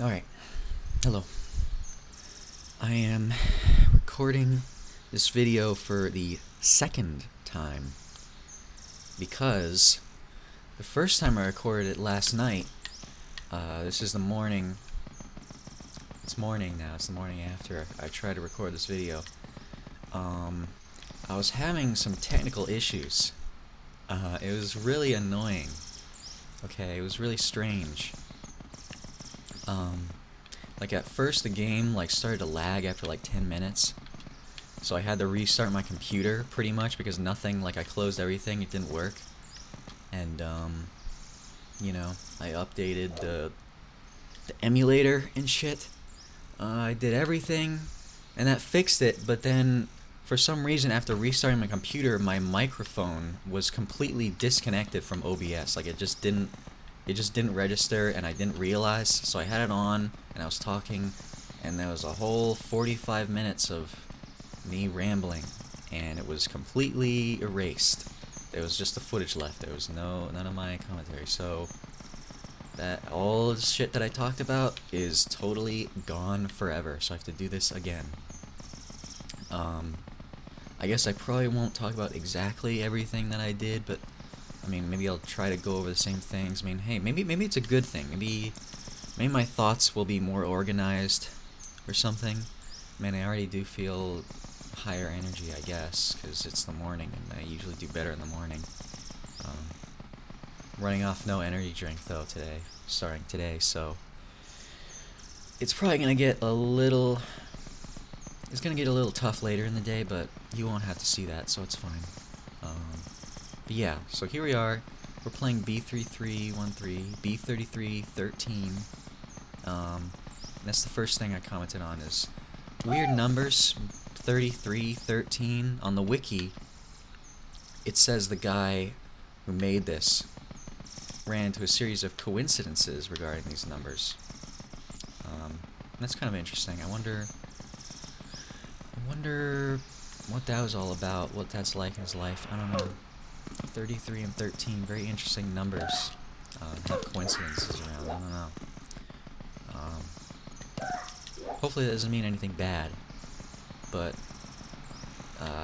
Alright, hello. I am recording this video for the second time because the first time I recorded it last night, this is the morning, it's morning now, it's the morning after I tried to record this video. I was having some technical issues. It was really annoying. Okay, it was really strange. Like at first the game started to lag after like 10 minutes. So I had to restart my computer pretty much because nothing, I closed everything, it didn't work. And you know, I updated the emulator and shit. I did everything and that fixed it, but then for some reason after restarting my computer, my microphone was completely disconnected from OBS. It just didn't register, and I didn't realize, so I had it on, and I was talking, and there was a whole 45 minutes of me rambling, and it was completely erased. There was just the footage left. There was none of my commentary, so that all the shit that I talked about is totally gone forever, so I have to do this again. I guess I probably won't talk about exactly everything that I did, but I mean, maybe I'll try to go over the same things. I mean, hey, maybe it's a good thing. Maybe my thoughts will be more organized or something. Man, I already do feel higher energy, I guess, because it's the morning, and I usually do better in the morning. Running off no energy drink, though, today. Starting today, so it's probably going to get a little... It's going to get a little tough later in the day, but you won't have to see that, so it's fine. But yeah, so here we are. We're playing B3313, B3313. That's the first thing I commented on is weird numbers, 3313. On the wiki, it says the guy who made this ran into a series of coincidences regarding these numbers. That's kind of interesting. I wonder what that was all about, what that's like in his life. I don't know. 33 and 13, very interesting numbers. Have coincidences around, I don't know. Hopefully that doesn't mean anything bad. But,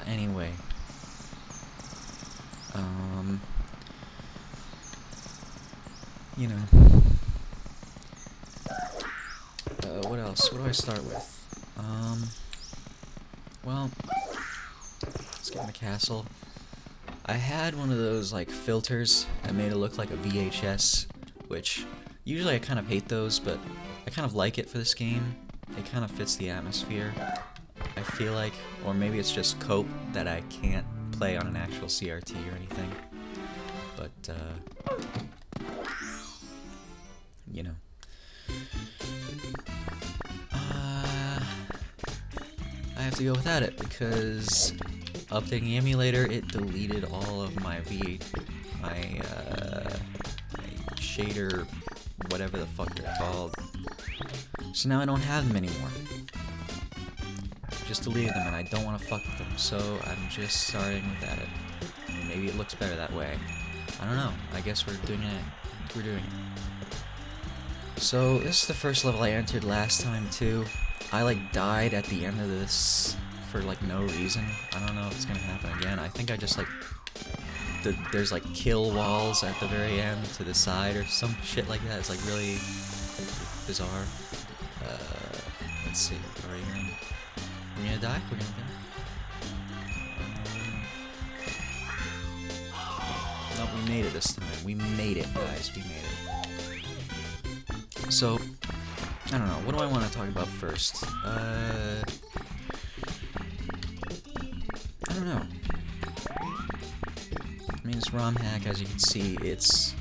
anyway. You know. What else? What do I start with? Well, let's get in the castle. I had one of those, filters that made it look like a VHS, which, usually I kind of hate those, but I kind of like it for this game. It kind of fits the atmosphere, I feel like. Or maybe it's just cope that I can't play on an actual CRT or anything. But, you know. I have to go without it, because updating the emulator, it deleted all of my shader, whatever the fuck they're called. So now I don't have them anymore. Just deleted them, and I don't want to fuck with them, so I'm just starting without it. Maybe it looks better that way. I don't know. I guess we're doing it. So this is the first level I entered last time too. I died at the end of this for no reason. I don't know if it's gonna happen again. I think I just there's kill walls at the very end to the side or some shit like that. It's really bizarre. Let's see. Are we gonna die? We're gonna die. Nope, we made it this time. We made it, guys. We made it. So, I don't know. What do I want to talk about first? I don't know. I mean, this ROM hack, as you can see, it's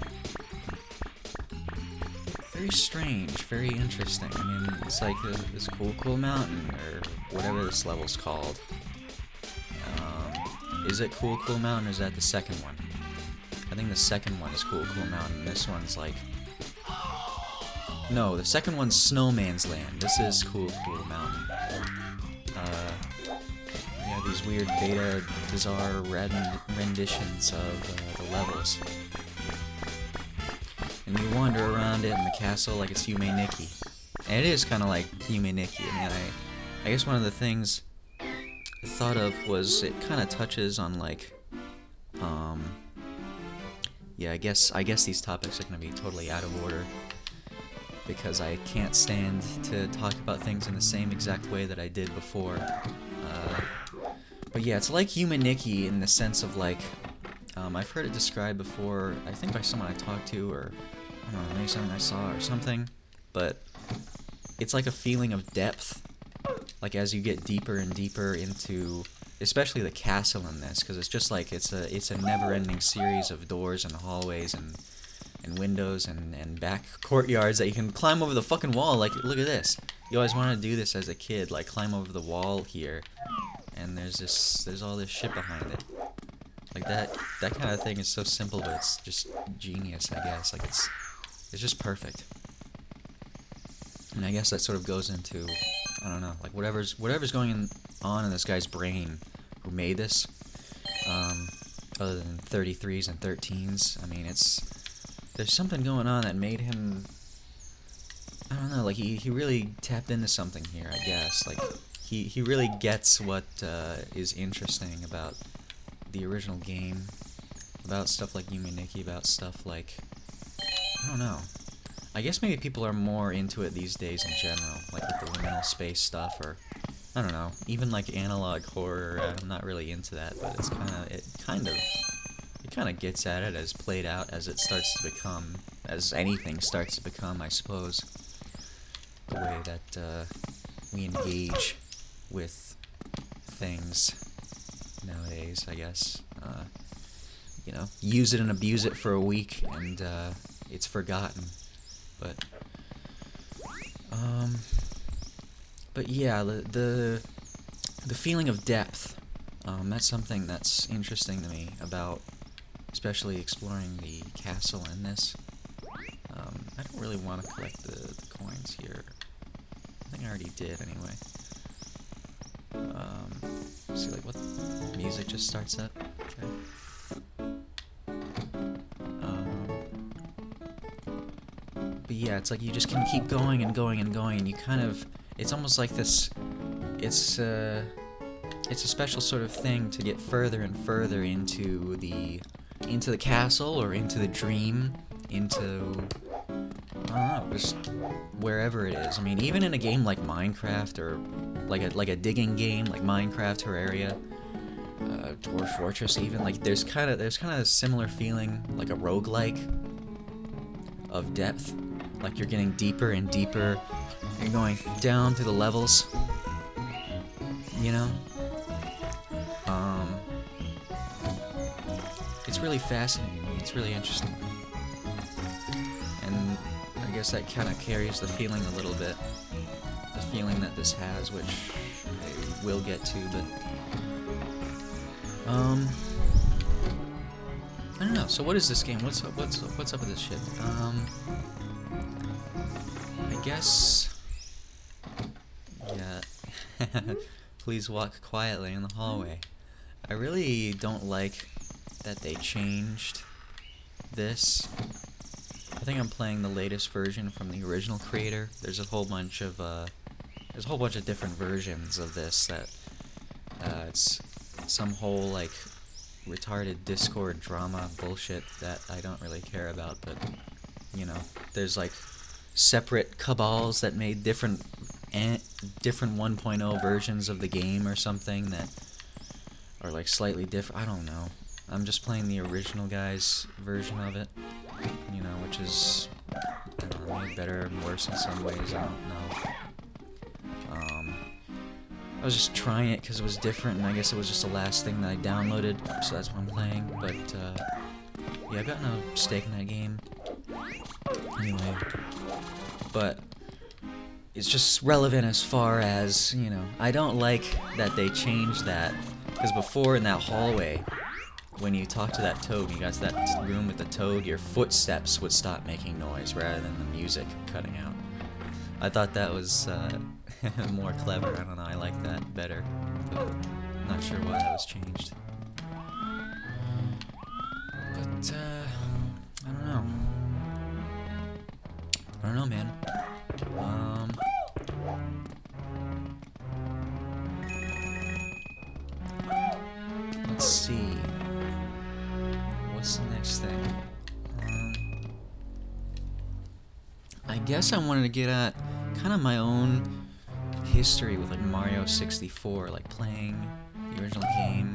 very strange, very interesting. I mean, it's like this cool mountain, or whatever this level's called. Is it Cool Mountain, or is that the second one? I think the second one is Cool Mountain. This one's no, the second one's Snowman's Land. This is Cool Mountain. We have these weird beta, bizarre renditions of the levels. And you wander around it in the castle like it's Yume Nikki. And it is kind of like Humaniki. I mean, I guess one of the things I thought of was it kind of touches on like, um, yeah, I guess these topics are gonna be totally out of order because I can't stand to talk about things in the same exact way that I did before. But yeah, it's like Humaniki in the sense of like, I've heard it described before, I think by someone I talked to, or I don't know, maybe something I saw or something, but it's like a feeling of depth, like as you get deeper and deeper into, especially the castle in this, because it's just like, it's a never-ending series of doors and hallways and windows and back courtyards that you can climb over the fucking wall. Like, look at this. You always wanted to do this as a kid, like climb over the wall here, and there's all this shit behind it. Like that kind of thing is so simple, but it's just genius, I guess. Like it's just perfect. And I guess that sort of goes into, I don't know, like whatever's going on in this guy's brain who made this. Other than 33s and 13s, I mean, there's something going on that made him, I don't know, like he really tapped into something here, I guess. Like he really gets what is interesting about the original game, about stuff like Yuminiki, about stuff like, I don't know. I guess maybe people are more into it these days in general, like with the liminal space stuff, or I don't know, even like analog horror. I'm not really into that, but it kind of gets at it as played out as it starts to become, as anything starts to become, I suppose. The way that we engage with things nowadays, I guess. You know, use it and abuse it for a week, and it's forgotten. But yeah, the feeling of depth, that's something that's interesting to me about, especially exploring the castle in this. I don't really want to collect the coins here. I think I already did anyway. See, like, what music just starts up? Okay. But yeah, it's like you just can keep going and going and going, and you kind of, it's almost like this, it's a special sort of thing to get further and further into the castle, or into the dream, into, I don't know, just wherever it is. I mean, even in a game like Minecraft, or like a digging game like Minecraft, Terraria, Dwarf Fortress, even, like there's kind of a similar feeling, like a roguelike, of depth. Like you're getting deeper and deeper. You're going down through the levels. You know? It's really fascinating. It's really interesting. And I guess that kind of carries the feeling a little bit. The feeling that this has, which I will get to, but I don't know. So what is this game? What's up with this shit? I guess, yeah. Please walk quietly in the hallway. I really don't like that they changed this. I think I'm playing the latest version from the original creator. There's a whole bunch of different versions of this that it's some whole like retarded Discord drama bullshit that I don't really care about, but you know, there's like separate cabals that made different 1.0 versions of the game or something that are like slightly different. I don't know. I'm just playing the original guy's version of it, you know, which is, I don't know, maybe better and worse in some ways. I don't know. I was just trying it because it was different, and I guess it was just the last thing that I downloaded, so that's what I'm playing. But yeah, I've got no stake in that game. Anyway, but it's just relevant as far as, you know, I don't like that they changed that, because before in that hallway, when you talk to that toad, you got to that room with the toad, your footsteps would stop making noise rather than the music cutting out. I thought that was more clever. I don't know, I like that better, but I'm not sure why that was changed. But, I don't know. I don't know, man. I guess I wanted to get at kind of my own history with like Mario 64, like playing the original game,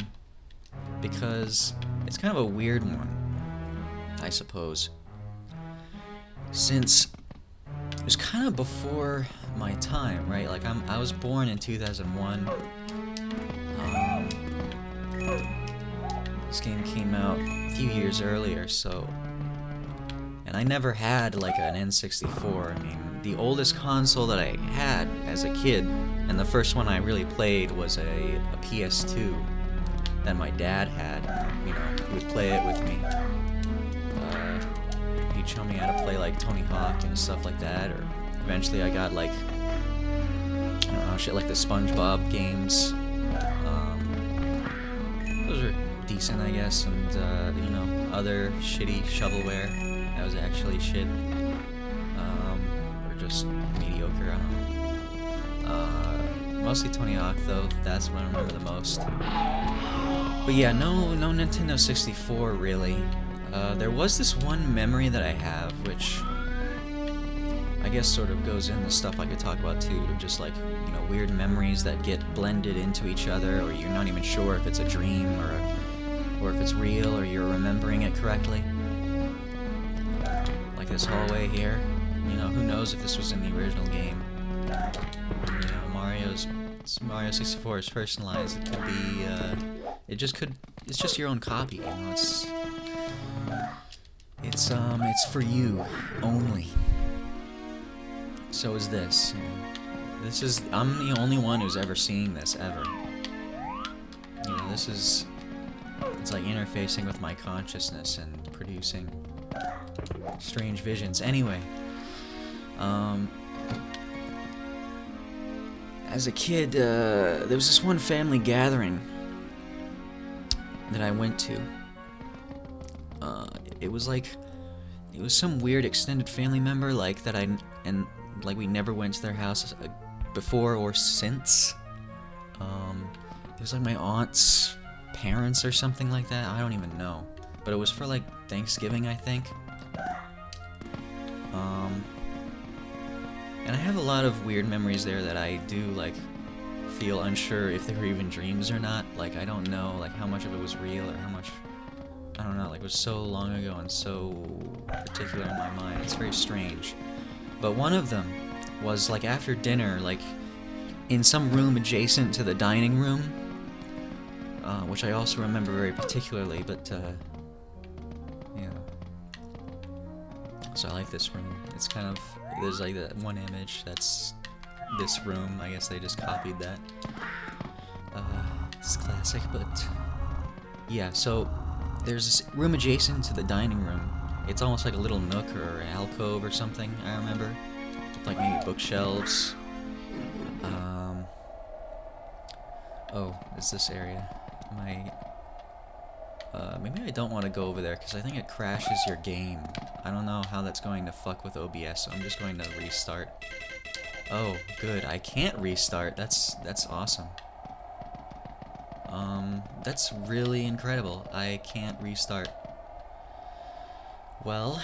because it's kind of a weird one, I suppose, since it was kind of before my time, right? Like I was born in 2001. This game came out a few years earlier, so, and I never had like an N64. I mean, the oldest console that I had as a kid, and the first one I really played, was a PS2 that my dad had. You know, he would play it with me. He'd show me how to play like Tony Hawk and stuff like that, or eventually I got like, I don't know, shit like the SpongeBob games. Those are decent, I guess, and you know, other shitty shovelware that was actually shit, or just mediocre. I don't know. Mostly Tony Hawk though. That's what I remember the most. But yeah, no Nintendo 64 really. There was this one memory that I have, which I guess sort of goes into stuff I could talk about too, of just like, you know, weird memories that get blended into each other, or you're not even sure if it's a dream or if it's real, or you're remembering it correctly. Like this hallway here, you know, who knows if this was in the original game. You know, Mario 64 is personalized. It could be, it's just your own copy, you know, it's for you only. So is this. I'm the only one who's ever seen this, ever. You know, it's like interfacing with my consciousness and producing strange visions. Anyway, as a kid, there was this one family gathering that I went to. It was some weird extended family member, like, that like, we never went to their house before or since. It was like my aunt's parents or something like that. I don't even know. But it was for like Thanksgiving, I think. And I have a lot of weird memories there that I do like feel unsure if they were even dreams or not. Like, I don't know like how much of it was real or how much, I don't know, like it was so long ago and so particular in my mind. It's very strange. But one of them was like after dinner, like in some room adjacent to the dining room, which I also remember very particularly, but yeah. So I like this room. It's kind of, there's like that one image that's this room. I guess they just copied that. It's classic, but yeah, so there's this room adjacent to the dining room. It's almost like a little nook or alcove or something, I remember. With like maybe bookshelves. Oh, it's this area. Maybe I don't want to go over there because I think it crashes your game. I don't know how that's going to fuck with OBS, so I'm just going to restart. Oh, good. I can't restart. That's awesome. That's really incredible. I can't restart. Well,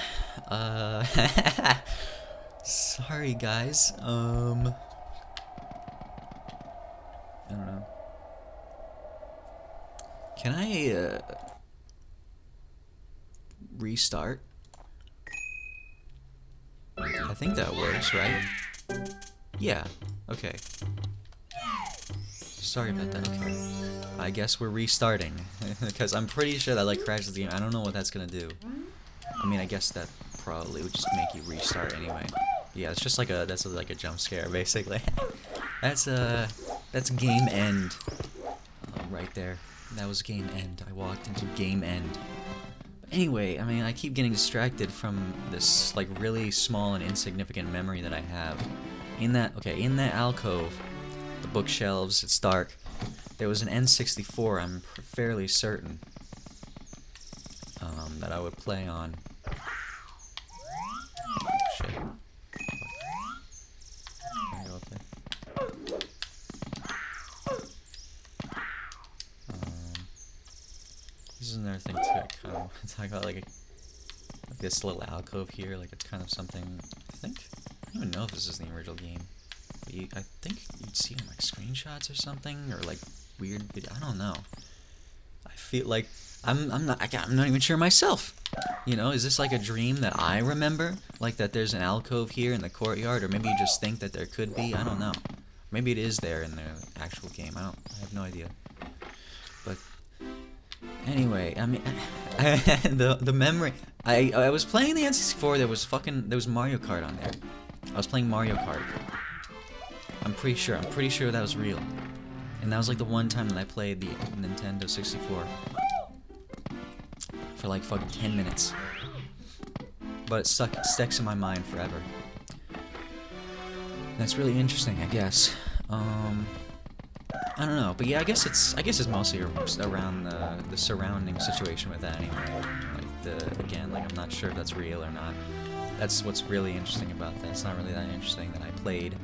sorry guys. I don't know. Can I, restart? I think that works, right? Yeah, okay. Sorry about that, okay. I guess we're restarting, because I'm pretty sure that, like, crashes the game. I don't know what that's gonna do. I mean, I guess that probably would just make you restart anyway. Yeah, it's just like that's like a jump scare, basically. That's game end. Right there. That was game end. I walked into game end. But anyway, I mean, I keep getting distracted from this, like, really small and insignificant memory that I have. In that alcove, the bookshelves, it's dark, there was an N64, I'm fairly certain, that I would play on. Shit. Can I go up there? This is another thing too, I kind of want to talk about, like this little alcove here, like it's kind of something, I I don't even know if this is the original game. But I think you'd see them like screenshots or something, or like weird video. I don't know. I feel like I'm not even sure myself. You know, is this like a dream that I remember? Like that there's an alcove here in the courtyard, or maybe you just think that there could be. I don't know. Maybe it is there in the actual game. I have no idea. But anyway, I mean, the memory. I was playing the N64. There was Mario Kart on there. I was playing Mario Kart. I'm pretty sure that was real. And that was like the one time that I played the Nintendo 64 for like fucking 10 minutes. But it sticks in my mind forever. That's really interesting, I guess. I don't know, but yeah, I guess it's mostly around the surrounding situation with that anyway. Like I'm not sure if that's real or not. That's what's really interesting about that. It's not really that interesting that I played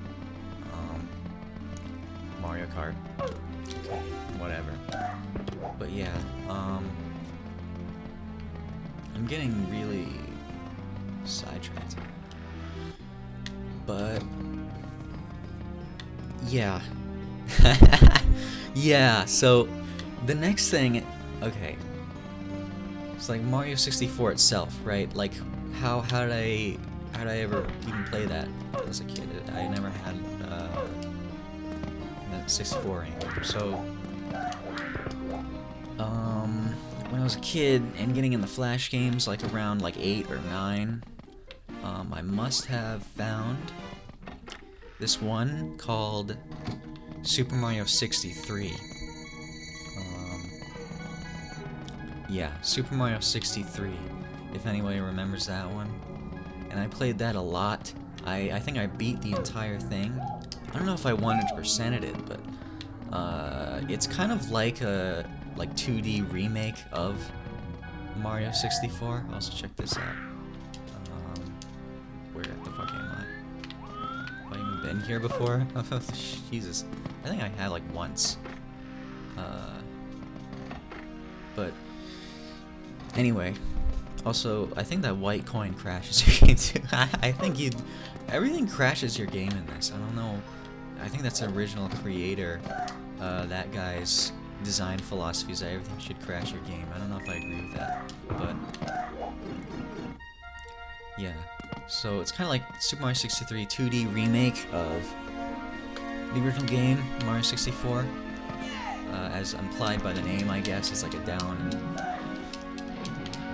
Mario Kart. Okay, whatever. But yeah, I'm getting really sidetracked. But yeah. Yeah, so the next thing, okay. It's like Mario 64 itself, right? Like how did I ever even play that as a kid? I never had a 64 anymore. So when I was a kid and getting in the Flash games like around like 8 or 9, I must have found this one called Super Mario 63. Yeah, Super Mario 63, if anybody remembers that one. And I played that a lot. I think I beat the entire thing. I don't know if I 100%ed it, but it's kind of like a 2D remake of Mario 64. I'll also check this out. Where the fuck am I? Have I even been here before? Jesus. I think I have like once. But anyway, also I think that white coin crashes your game too. I think everything crashes your game in this. I don't know. I think that's the original creator. That guy's design philosophy is that everything should crash your game. I don't know if I agree with that, but yeah. So it's kind of like Super Mario 63 2D remake of the original game, Mario 64, as implied by the name, I guess. It's like a down.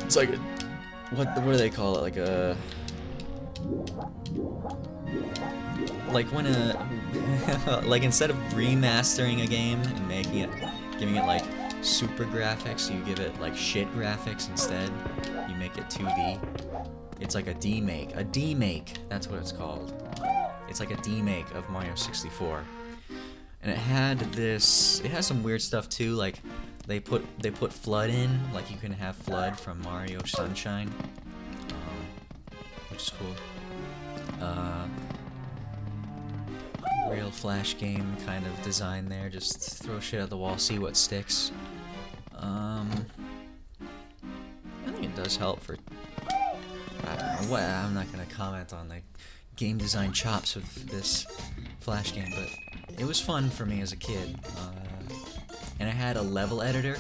It's like a what do they call it? Like a when like instead of remastering a game and giving it like super graphics, you give it like shit graphics instead. You make it 2D. It's like a demake. A demake. That's what it's called. It's like a demake of Mario 64. And it has some weird stuff too, like they put FLUDD in, like you can have FLUDD from Mario Sunshine, which is cool. Real Flash game kind of design there, just throw shit at the wall, see what sticks. I think it does help for, I don't know, I'm not gonna comment on the game design chops of this Flash game, but it was fun for me as a kid, and I had a level editor,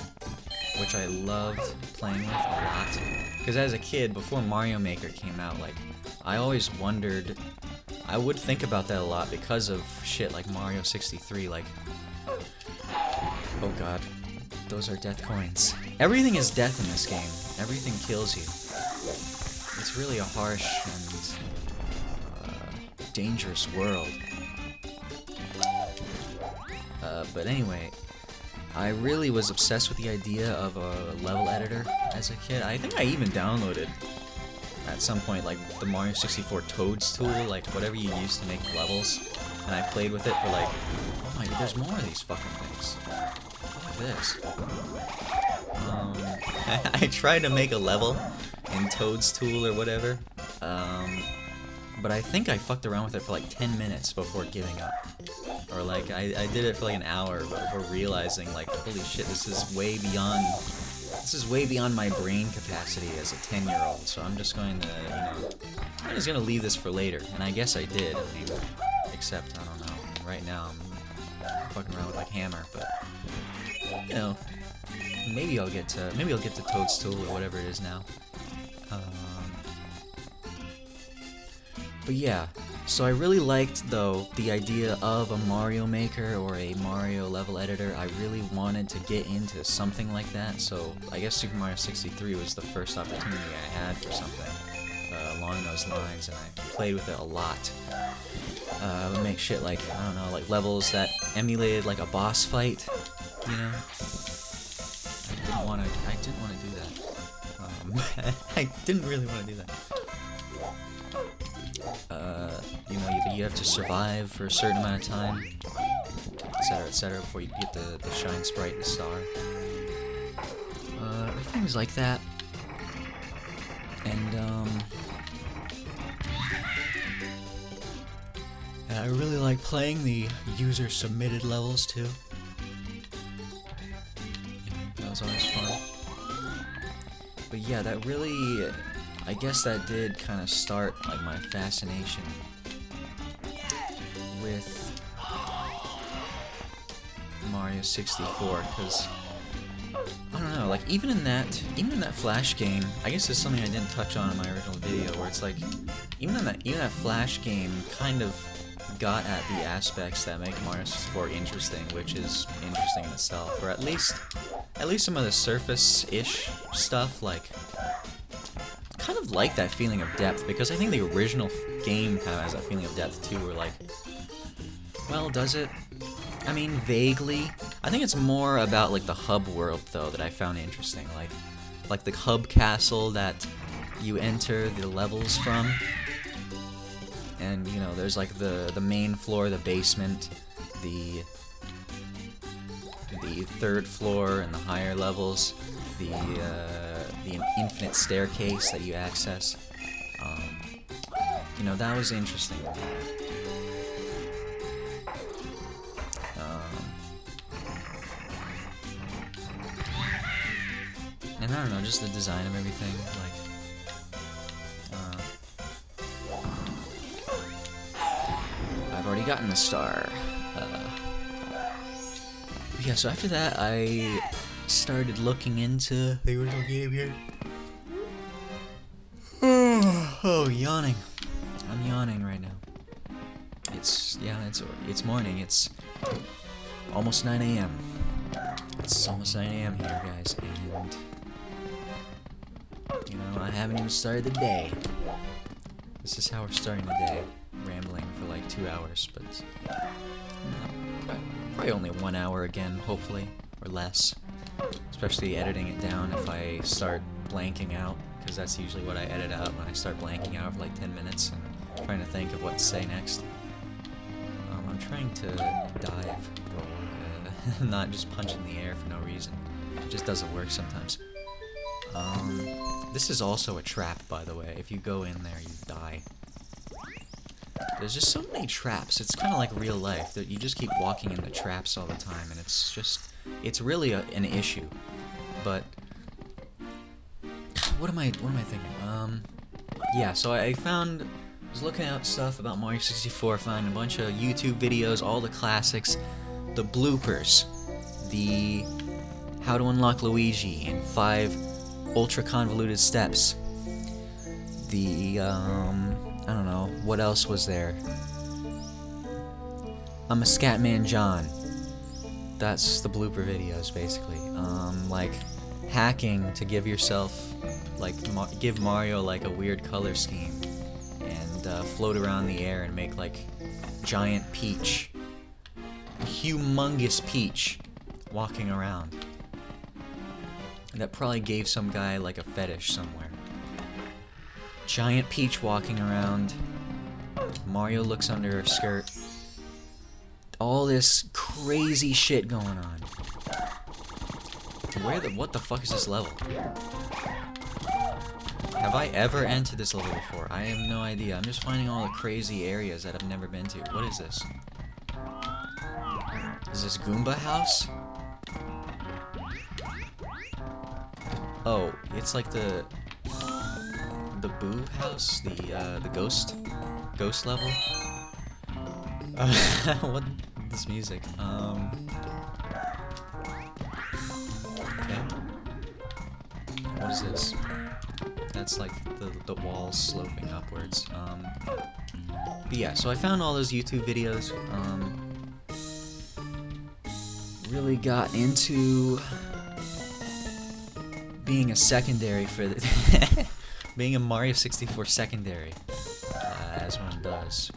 which I loved playing with a lot. Because as a kid, before Mario Maker came out, like, I always wondered, I would think about that a lot because of shit like Mario 63, like, oh god, those are death coins. Everything is death in this game. Everything kills you. It's really a harsh and dangerous world. But anyway, I really was obsessed with the idea of a level editor as a kid. I think I even downloaded at some point like the Mario 64 Toads tool, like whatever you use to make levels, and I played with it for like, oh my, there's more of these fucking things. Fuck this. I tried to make a level in Toad's tool or whatever, but I think I fucked around with it for like 10 minutes before giving up. Or like, I did it for like an hour before realizing like, holy shit, this is way beyond This is way beyond my brain capacity as a 10-year-old, so I'm just going to, I'm just going to leave this for later. And I guess I did, I mean, except, I don't know, right now I'm fucking around with, like, Hammer, but, you know, maybe I'll get to Toadstool or whatever it is now. But yeah, so I really liked, though, the idea of a Mario Maker or a Mario level editor. I really wanted to get into something like that, so I guess Super Mario 63 was the first opportunity I had for something along those lines, and I played with it a lot. I would make shit like, I don't know, like levels that emulated like a boss fight, you know? I didn't want to do that. I didn't really want to do that. You know, you have to survive for a certain amount of time, etc., before you get the Shine Sprite and Star. Things like that. And, I really like playing the user-submitted levels, too. That was always fun. But yeah, that really... I guess that did kind of start, like, my fascination with Mario 64, because, I don't know, like, even in that Flash game, I guess it's something I didn't touch on in my original video, where it's like, even that Flash game kind of got at the aspects that make Mario 64 interesting, which is interesting in itself, or at least some of the surface-ish stuff, like, kind of like that feeling of depth, because I think the original game kind of has that feeling of depth too, where like, well, does it? I mean, vaguely. I think it's more about like the hub world though that I found interesting, like the hub castle that you enter the levels from, and you know, there's like the main floor, the basement, the third floor and the higher levels, the infinite staircase that you access. You know, that was interesting. And I don't know, just the design of everything, like, I've already gotten the star. Yeah, so after that, I started looking into the original game here. Oh, yawning. I'm yawning right now. It's morning. It's almost 9 a.m. It's almost 9 a.m. here, guys, and you know, I haven't even started the day. This is how we're starting the day, rambling for like 2 hours, but probably only 1 hour again, hopefully, or less. Especially editing it down if I start blanking out, because that's usually what I edit out when I start blanking out for like 10 minutes and trying to think of what to say next. I'm trying to dive, or not just punch in the air for no reason. It just doesn't work sometimes. This is also a trap, by the way. If you go in there, you die. There's just so many traps. It's kind of like real life, that you just keep walking into traps all the time, and it's just... It's really an issue, but what am I thinking? Yeah, so I was looking up stuff about Mario 64, found a bunch of YouTube videos, all the classics, the bloopers, the how to unlock Luigi in 5 ultra convoluted steps, the I don't know, what else was there? I'm a Scatman John. That's the blooper videos, basically. Like, hacking to give yourself, like, give Mario, like, a weird color scheme, and float around the air and make, like, giant Peach, humongous Peach, walking around. That probably gave some guy, like, a fetish somewhere. Giant Peach walking around, Mario looks under her skirt. All this crazy shit going on. What the fuck is this level? Have I ever entered this level before? I have no idea. I'm just finding all the crazy areas that I've never been to. What is this? Is this Goomba House? Oh, it's like the Boo house, the ghost level. What this music? Okay. What is this? That's like the walls sloping upwards. But yeah, so I found all those YouTube videos. Really got into being a secondary for the being a Mario 64 secondary, as one does.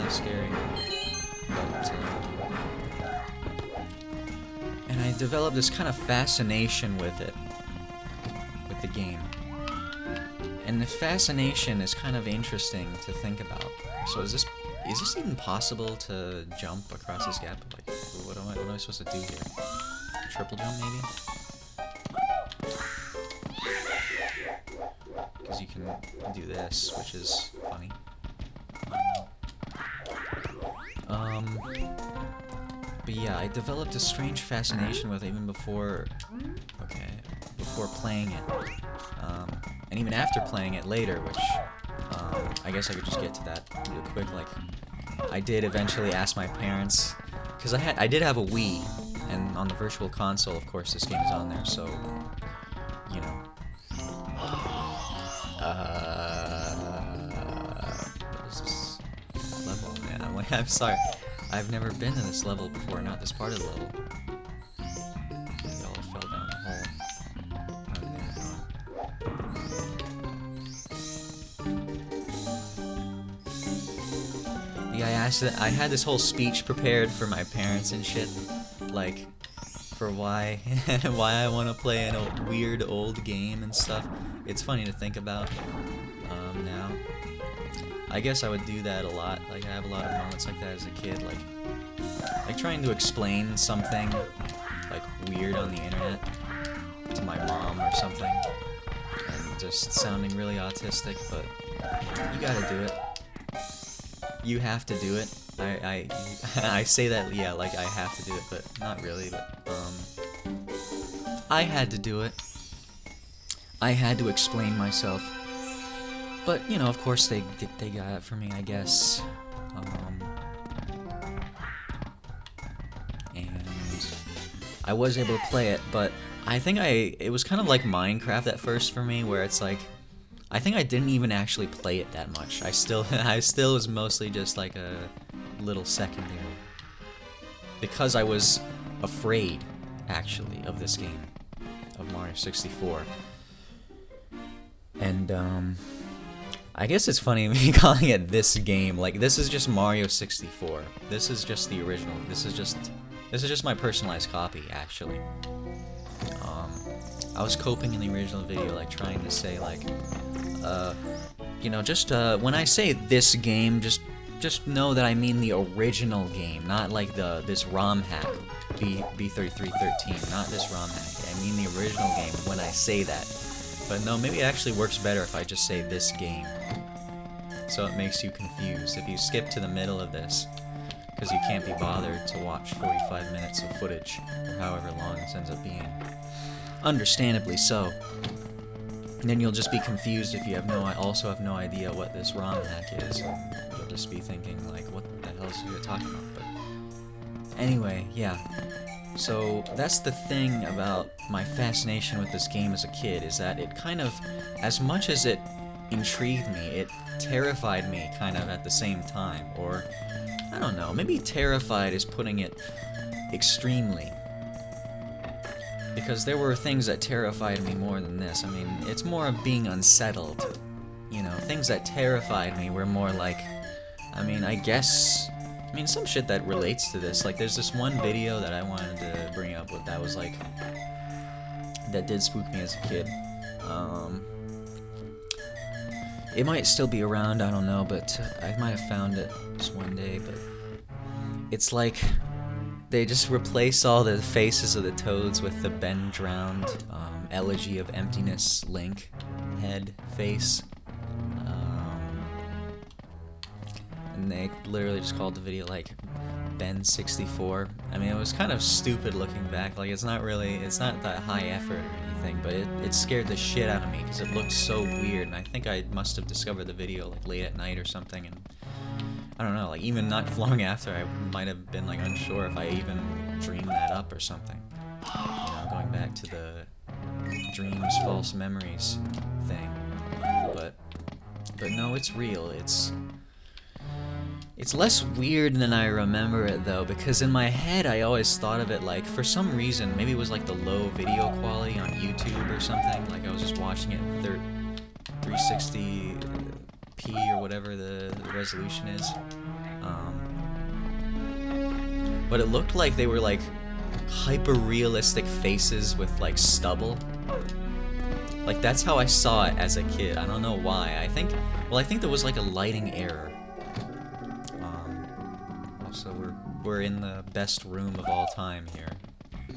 Scary. But, and I developed this kind of fascination with it, with the game. And the fascination is kind of interesting to think about. So is this even possible to jump across this gap? Like, what am I supposed to do here? Triple jump, maybe? Because you can do this, which is funny. But yeah, I developed a strange fascination with it even before playing it. And even after playing it later, which, I guess I could just get to that real quick. Like, I did eventually ask my parents, because I did have a Wii, and on the Virtual Console, of course, this game is on there, so, you know. What is this level, man? I'm sorry. I've never been to this level before, not this part of the level. They all fell down the hole. Yeah, I had this whole speech prepared for my parents and shit, like, for why I want to play a weird old game and stuff. It's funny to think about now. I guess I would do that a lot. Like, I have a lot of moments like that as a kid, like trying to explain something like weird on the internet to my mom or something, and just sounding really autistic. But you gotta do it. You have to do it. I say that, yeah, like I have to do it, but not really. But I had to do it. I had to explain myself. But you know, of course, they got it for me, I guess. And I was able to play it, but I think it was kind of like Minecraft at first for me, where it's like, I think I didn't even actually play it that much. I still was mostly just like a little secondary, because I was afraid, actually, of this game, of Mario 64. And I guess it's funny me calling it this game. Like, this is just Mario 64. This is just the original. This is just my personalized copy, actually. I was coping in the original video, like trying to say, like, you know, just when I say this game, just know that I mean the original game, not like this ROM hack, B3313, not this ROM hack. I mean the original game when I say that. But no, maybe it actually works better if I just say this game, so it makes you confused if you skip to the middle of this, because you can't be bothered to watch 45 minutes of footage, or however long this ends up being. Understandably so. And then you'll just be confused if you also have no idea what this ROM hack is. You'll just be thinking, like, what the hell is you talking about? But anyway, yeah. So that's the thing about my fascination with this game as a kid, is that it kind of, as much as it intrigued me, it terrified me kind of at the same time. Or, I don't know, maybe terrified is putting it extremely. Because there were things that terrified me more than this. I mean, it's more of being unsettled. You know, things that terrified me were more like, I mean, some shit that relates to this. Like, there's this one video that I wanted to bring up with that was like, that did spook me as a kid. It might still be around, I don't know, but I might have found it just one day, but it's like, they just replace all the faces of the Toads with the Ben drowned Elegy of Emptiness Link head face. And they literally just called the video like Ben64. I mean, it was kind of stupid looking back. Like, it's not that high effort or anything, but it scared the shit out of me because it looked so weird. And I think I must have discovered the video like late at night or something. And I don't know, like even not long after, I might have been like unsure if I even dreamed that up or something. You know, going back to the dreams, false memories thing. But no, it's real. It's less weird than I remember it though, because in my head I always thought of it like, for some reason, maybe it was like the low video quality on YouTube or something, like I was just watching it in 360p or whatever the resolution is. But it looked like they were like hyper-realistic faces with like stubble. Like that's how I saw it as a kid. I don't know why. I think there was like a lighting error. Also, we're in the best room of all time here.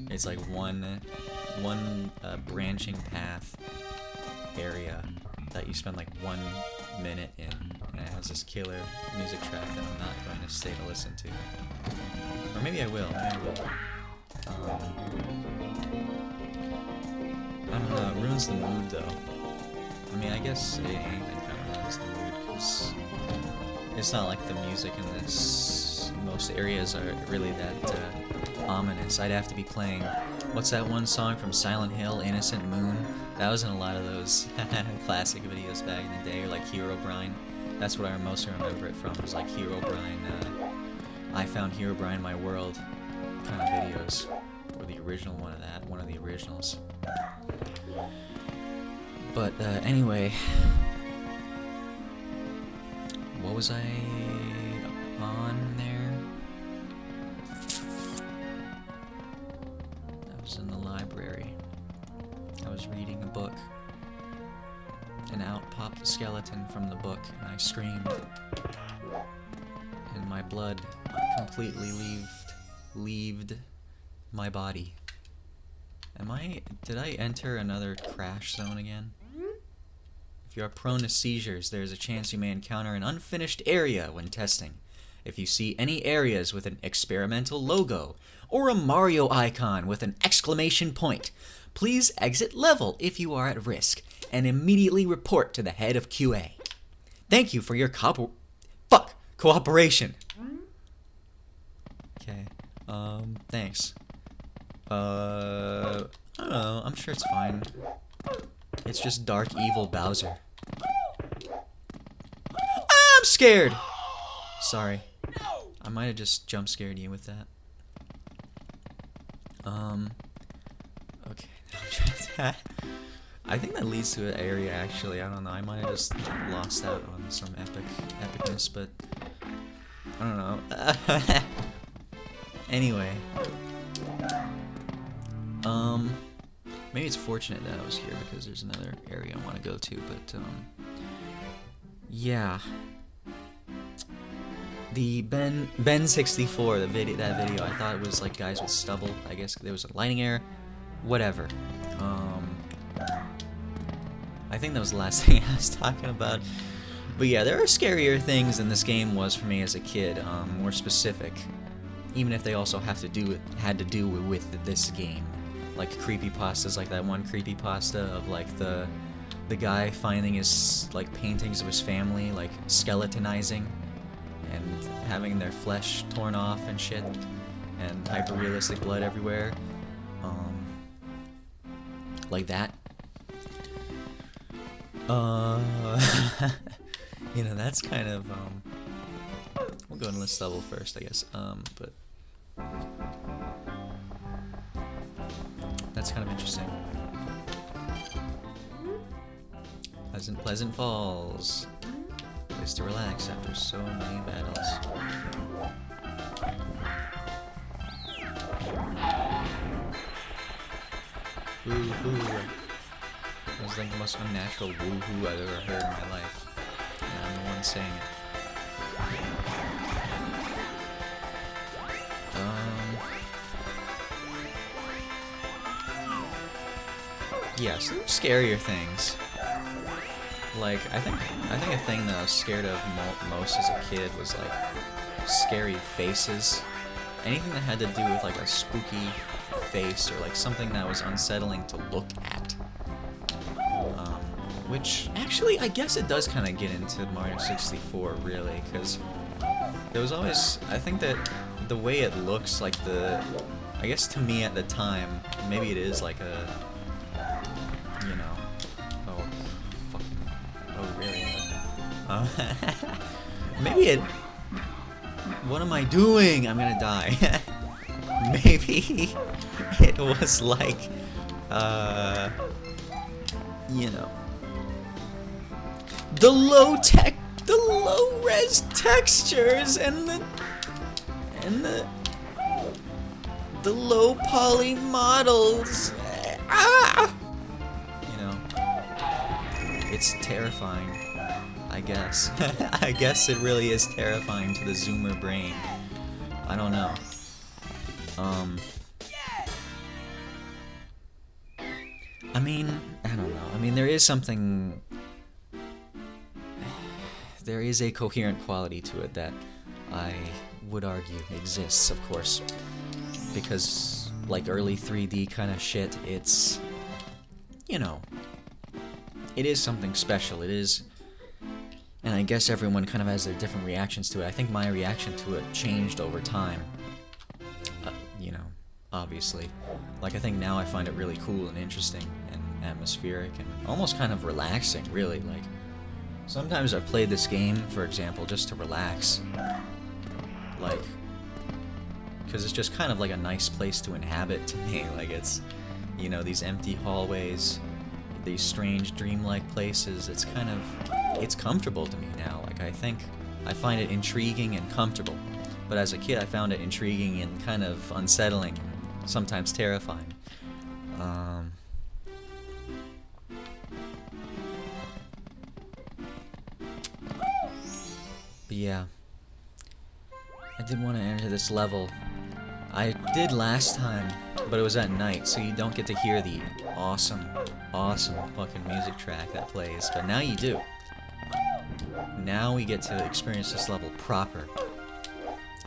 It's like one branching path area that you spend like 1 minute in, and it has this killer music track that I'm not going to stay to listen to. Or maybe I will. I don't know. It ruins the mood though. I mean, I guess anything kind of ruins the mood because it's not like the music in most areas are really that ominous. I'd have to be playing, what's that one song from Silent Hill, Innocent Moon? That was in a lot of those classic videos back in the day, or like Herobrine. That's what I mostly remember it from, was like Herobrine, I Found Herobrine in My World kind of videos. Or the original one of that, one of the originals. But anyway, what was I on there? I was in the library. I was reading a book. And out popped the skeleton from the book, and I screamed. And my blood completely leaved my body. Did I enter another crash zone again? If you are prone to seizures, there is a chance you may encounter an unfinished area when testing. If you see any areas with an experimental logo, or a Mario icon with an exclamation point, please exit level if you are at risk, and immediately report to the head of QA. Thank you for your cooperation. Okay, thanks. I don't know, I'm sure it's fine. It's just dark, evil Bowser. I'm scared! Sorry. I might have just jump scared you with that. Okay. I think that leads to an area, actually. I don't know. I might have just lost out on some epicness, but I don't know. Anyway. Maybe it's fortunate that I was here because there's another area I want to go to, but yeah. The Ben64, that video, I thought it was like guys with stubble. I guess there was a lighting error. Whatever. I think that was the last thing I was talking about. But yeah, there are scarier things than this game was for me as a kid. More specific, even if they also had to do with this game. Like creepypastas, like that one creepypasta of like the guy finding his like paintings of his family, like skeletonizing and having their flesh torn off and shit, and hyper-realistic blood everywhere. Like that. You know, that's kind of we'll go to this level first, I guess. But that's kind of interesting. Pleasant Falls. Place to relax after so many battles. Woo-hoo. That was like the most unnatural woo-hoo I've ever heard in my life. And I'm the one saying it. Yeah, so there were scarier things. Like, I think a thing that I was scared of most as a kid was like scary faces. anything that had to do with like a spooky face or like something that was unsettling to look at. Which actually, I guess it does kind of get into Mario 64 really, because there was always, I think that the way it looks, like I guess to me at the time, maybe it is like a, you know, oh, fucking, oh really? Maybe it, what am I doing? I'm gonna die. Maybe it was like, you know, the low res textures and the low poly models. You know, it's terrifying, I guess. I guess it really is terrifying to the zoomer brain. I don't know. I mean, I don't know. I mean, there is something. There is a coherent quality to it that I would argue exists, of course, because like early 3D kind of shit, it's, you know, it is something special. It is, and I guess everyone kind of has their different reactions to it. I think my reaction to it changed over time, you know, obviously. Like, I think now I find it really cool and interesting and atmospheric and almost kind of relaxing, really. Like, sometimes I've played this game, for example, just to relax. Like, because it's just kind of like a nice place to inhabit to me. Like, it's, you know, these empty hallways, these strange dreamlike places. It's kind of, it's comfortable to me now. Like, I think I find it intriguing and comfortable. But as a kid, I found it intriguing and kind of unsettling, sometimes terrifying. But yeah, I did want to enter this level. I did last time, but it was at night, so you don't get to hear the awesome, awesome fucking music track that plays. But now you do. Now we get to experience this level proper.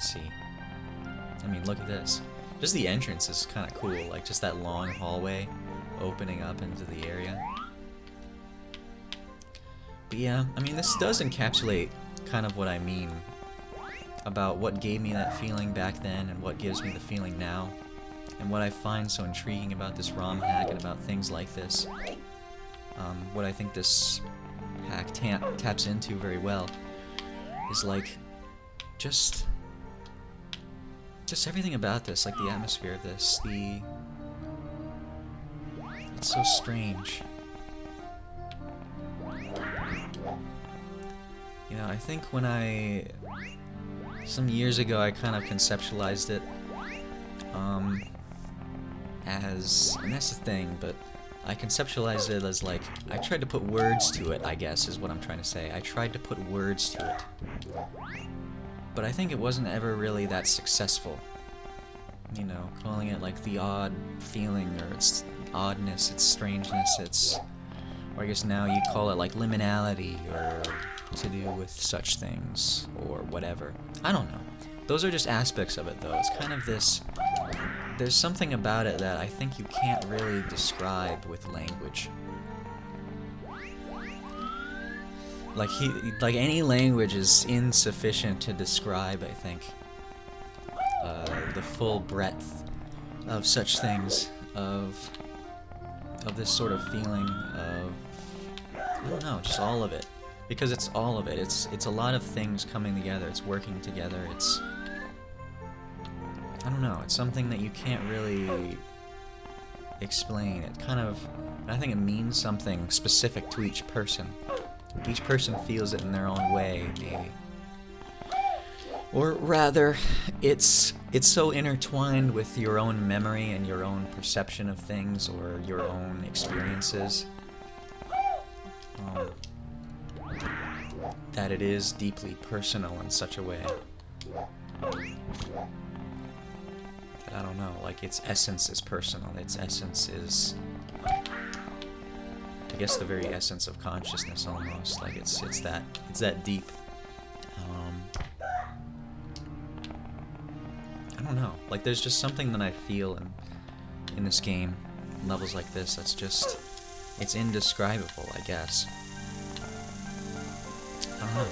See, I mean, look at this. Just the entrance is kind of cool, like just that long hallway opening up into the area. But yeah, I mean, this does encapsulate kind of what I mean about what gave me that feeling back then and what gives me the feeling now, and what I find so intriguing about this ROM hack and about things like this. What I think this hack taps into very well is like just everything about this, like the atmosphere of this, it's so strange. You know, I think when some years ago I kind of conceptualized it as, and that's the thing, but I conceptualized it as like, I tried to put words to it, I guess, is what I'm trying to say. I tried to put words to it. But I think it wasn't ever really that successful. You know, calling it like the odd feeling, or its oddness, its strangeness, its, or I guess now you'd call it like liminality, or to do with such things, or whatever. I don't know. Those are just aspects of it, though. It's kind of this, there's something about it that I think you can't really describe with language. Like any language is insufficient to describe, I think, the full breadth of such things, of this sort of feeling of, I don't know, just all of it. Because it's all of it. It's a lot of things coming together. It's working together. It's, I don't know, it's something that you can't really explain. It kind of, I think it means something specific to each person. Each person feels it in their own way, maybe. Or rather, it's so intertwined with your own memory and your own perception of things, or your own experiences, that it is deeply personal in such a way that, I don't know, like its essence is personal. Its essence is, I guess, the very essence of consciousness, almost. Like it's that deep. I I don't know. Like, there's just something that I feel in this game, levels like this, that's just, it's indescribable, I guess. I don't know.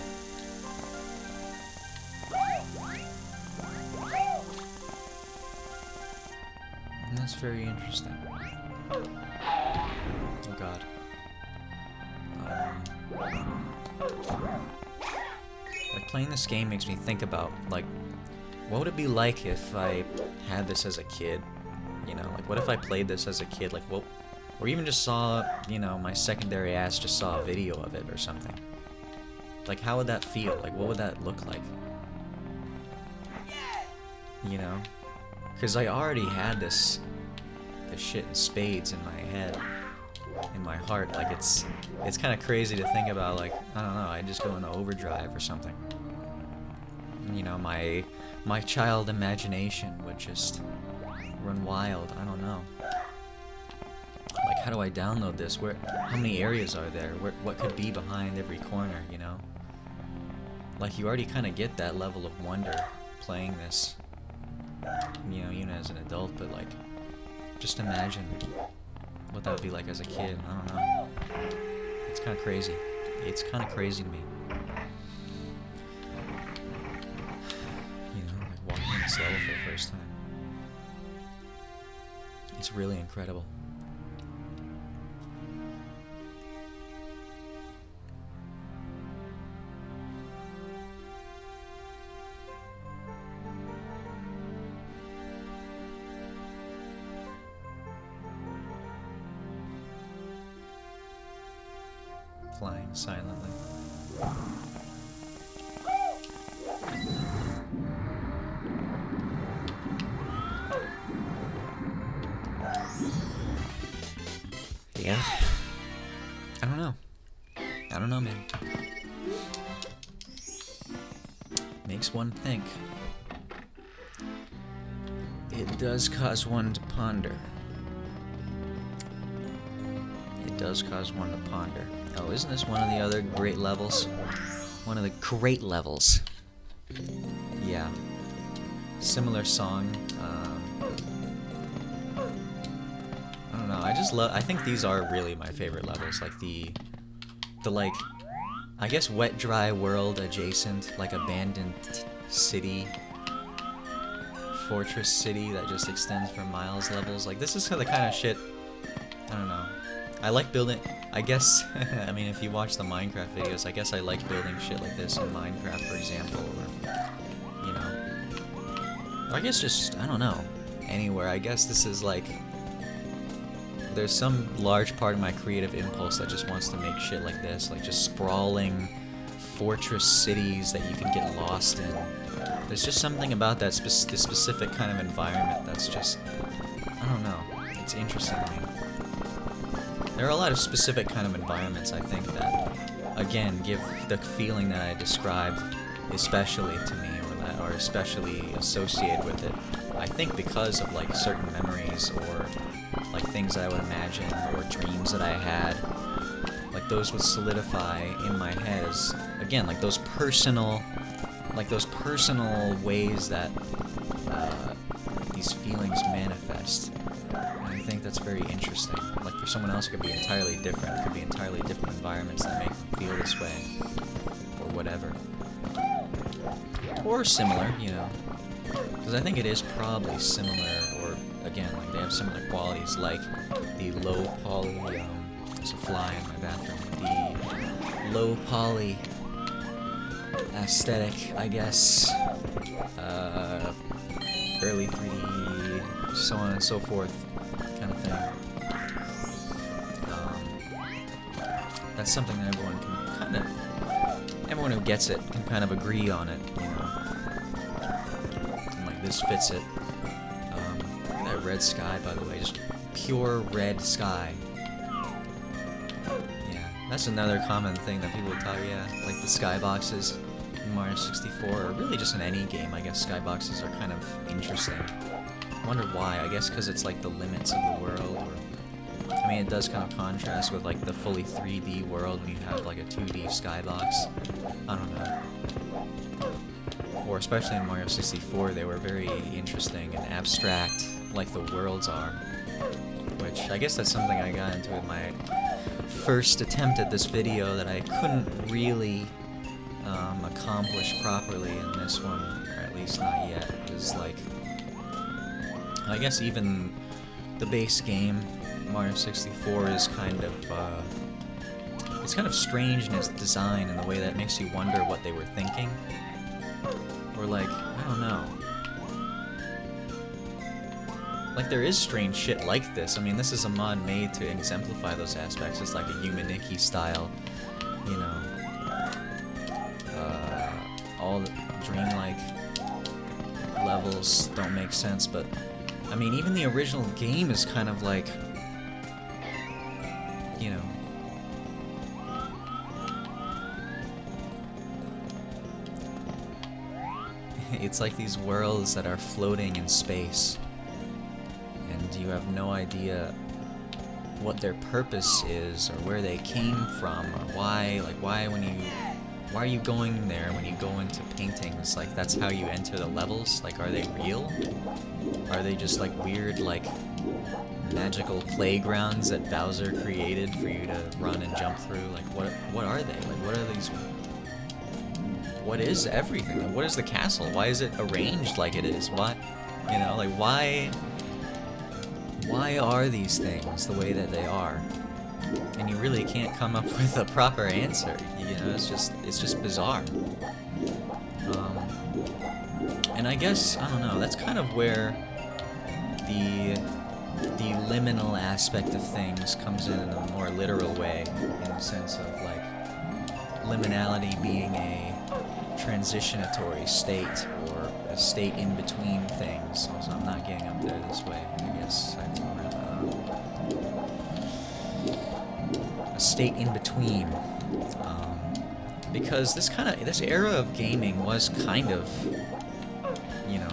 And that's very interesting. Oh god. Like, playing this game makes me think about, like, what would it be like if I had this as a kid? You know, like, what if I played this as a kid? Like, what, or even just saw, you know, my secondary ass just saw a video of it or something. Like, how would that feel? Like, what would that look like? You know? Because I already had this shit in spades in my head, in my heart. Like, it's kind of crazy to think about, like, I don't know, I just go into overdrive or something. You know, my child imagination would just run wild. I don't know. Like, how do I download this? How many areas are there? What could be behind every corner, you know? Like, you already kind of get that level of wonder playing this, you know, even as an adult, but, like, just imagine what that would be like as a kid. I don't know. It's kind of crazy. It's kind of crazy to me. You know, like walking in this level for the first time. It's really incredible. Flying silently. Yeah. I don't know. I don't know, man. Makes one think. It does cause one to ponder. It does cause one to ponder. Oh, isn't this one of the other great levels? One of the great levels. Yeah. Similar song. I don't know. I just love. I think these are really my favorite levels. Like the like, I guess wet dry world adjacent, like abandoned city, fortress city that just extends for miles levels. Like, this is the kind of shit. I don't know. I like building, I guess, I mean, if you watch the Minecraft videos, I guess I like building shit like this in Minecraft, for example, or, you know, or I guess just, I don't know, anywhere. I guess this is like, there's some large part of my creative impulse that just wants to make shit like this, like just sprawling fortress cities that you can get lost in. There's just something about that this specific kind of environment that's just, I don't know, it's interesting to me. There are a lot of specific kind of environments, I think, that, again, give the feeling that I described especially to me, or that are especially associated with it. I think because of, like, certain memories, or, like, things that I would imagine, or dreams that I had. Like, those would solidify in my head as, again, like, those personal ways that these feelings manifest. And I think that's very interesting. Like, for someone else, it could be entirely different. It could be entirely different environments that make them feel this way, or whatever. Or similar, you know. Because I think it is probably similar, or, again, like, they have similar qualities, like the low poly, there's a fly in my bathroom, the low poly aesthetic, I guess, early 3D, so on and so forth, kind of thing. That's something that everyone can kind of, everyone who gets it can kind of agree on it, you know. And, like, this fits it. That red sky, by the way, just pure red sky. Yeah, that's another common thing that people talk, yeah, like the skyboxes in Mario 64, or really just in any game, I guess skyboxes are kind of interesting. I wonder why. I guess because it's like the limits of the world, or, I mean, it does kind of contrast with like the fully 3D world when you have like a 2D skybox. I don't know. Or especially in Mario 64, they were very interesting and abstract, like the worlds are. Which, I guess that's something I got into in my first attempt at this video that I couldn't really accomplish properly in this one, or at least not yet. Is like, I guess even the base game, Mario 64, is kind of, it's kind of strange in its design in the way that makes you wonder what they were thinking. Or like, I don't know. Like, there is strange shit like this. I mean, this is a mod made to exemplify those aspects. It's like a Humaniki style, you know, all dreamlike levels don't make sense, but I mean, even the original game is kind of like, you know, it's like these worlds that are floating in space, and you have no idea what their purpose is, or where they came from, or why, like, why are you going there when you go into paintings? Like, that's how you enter the levels? Like, are they real? Are they just, like, weird, like, magical playgrounds that Bowser created for you to run and jump through? Like, what are they? Like, what are these? What is everything? Like, what is the castle? Why is it arranged like it is? What, you know, like, why are these things the way that they are? And you really can't come up with a proper answer. You know, it's just bizarre. And I guess, I don't know, that's kind of where the liminal aspect of things comes in a more literal way, in the sense of, like, liminality being a transitionatory state, or a state in between things. Also, I'm not getting up there this way, I guess. A state in between. Because this era of gaming was kind of, you know,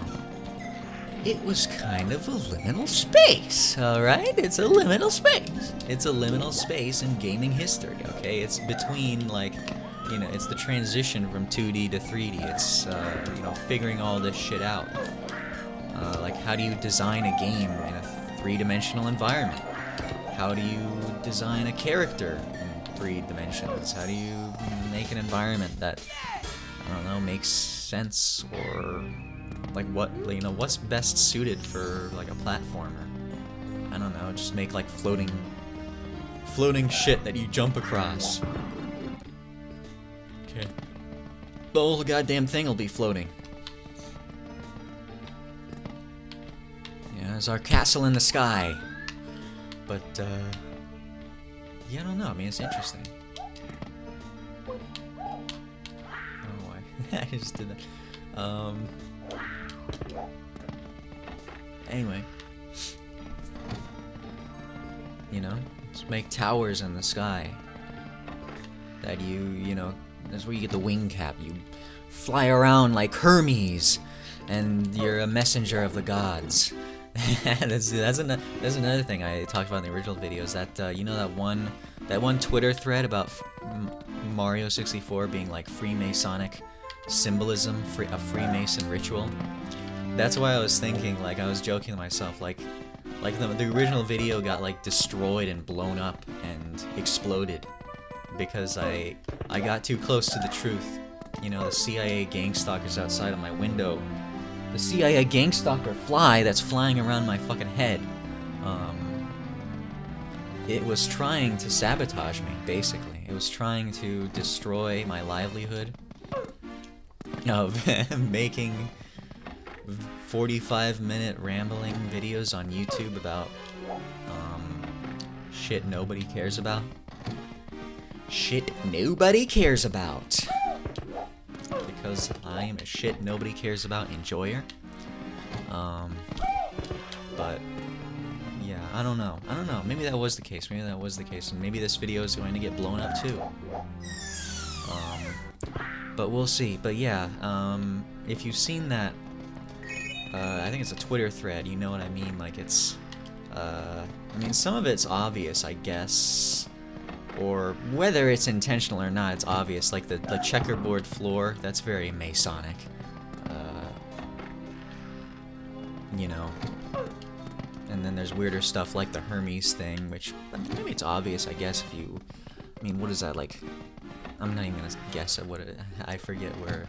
it was kind of a liminal space, alright? It's a liminal space. It's a liminal space in gaming history, okay? It's between, like, you know, it's the transition from 2D to 3D. It's, you know, figuring all this shit out. Like, how do you design a game in a three-dimensional environment? How do you design a character in 3 dimensions? How do you make an environment that, I don't know, makes sense, or like, what, you know, what's best suited for, like, a platformer? I don't know, just make, like, floating shit that you jump across. Okay. The whole goddamn thing will be floating. Yeah, there's our castle in the sky. But, yeah, I don't know. I mean, it's interesting. I don't know why. I just did that. Anyway. You know, just make towers in the sky. That you know, that's where you get the wing cap. You fly around like Hermes, and you're a messenger of the gods. that's another thing I talked about in the original videos. That you know, that one Twitter thread about Mario 64 being like Freemasonic symbolism, a Freemason ritual. That's why I was thinking, like, I was joking to myself, like the original video got, like, destroyed and blown up and exploded because I got too close to the truth. You know, the CIA gang stalker's outside of my window. The CIA gang stalker fly that's flying around my fucking head. It was trying to sabotage me, basically. It was trying to destroy my livelihood of making 45-minute rambling videos on YouTube about shit nobody cares about. Shit nobody cares about. Because I am a shit nobody cares about enjoyer. But yeah, I don't know. Maybe that was the case. And maybe this video is going to get blown up too. But we'll see. But yeah, if you've seen that, I think it's a Twitter thread. You know what I mean? Like, it's, I mean, some of it's obvious, I guess. Or whether it's intentional or not, it's obvious. Like the checkerboard floor, that's very Masonic. you know. And then there's weirder stuff like the Hermes thing, which, I mean, maybe it's obvious, I guess, if you... I mean, what is that, like... I'm not even gonna guess at what it... I forget where...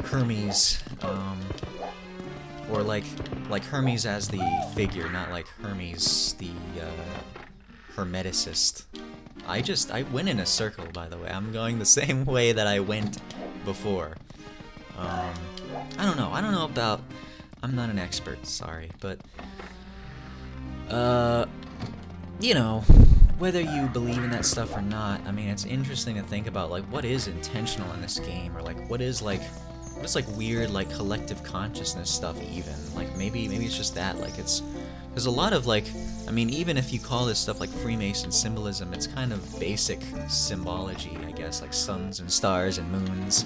Hermes, or like Hermes as the figure, not like Hermes the, hermeticist. I went in a circle, by the way. I'm going the same way that I went before. I don't know about... I'm not an expert, sorry, but... you know, whether you believe in that stuff or not, I mean, it's interesting to think about, like, what is intentional in this game, or, like, what's, like, weird, like, collective consciousness stuff, even. Like, maybe it's just that, like, it's... There's a lot of, like... I mean, even if you call this stuff, like, Freemason symbolism, it's kind of basic symbology, I guess, like suns and stars and moons.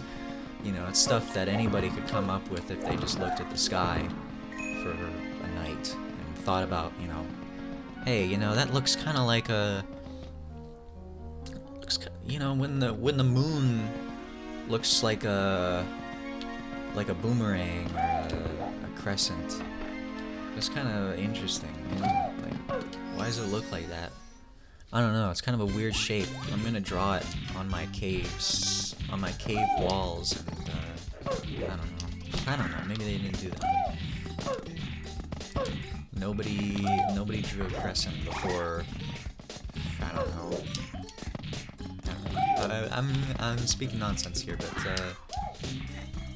You know, it's stuff that anybody could come up with if they just looked at the sky for a night and thought about, you know, hey, you know, that looks kind of like a... you know, when the moon looks like a boomerang or a crescent. It's kind of interesting, you know? Like, why does it look like that? I don't know, it's kind of a weird shape. I'm gonna draw it on my caves, on my cave walls, and, I don't know, maybe they didn't do that. Nobody drew a crescent before, I don't know. I'm speaking nonsense here, but,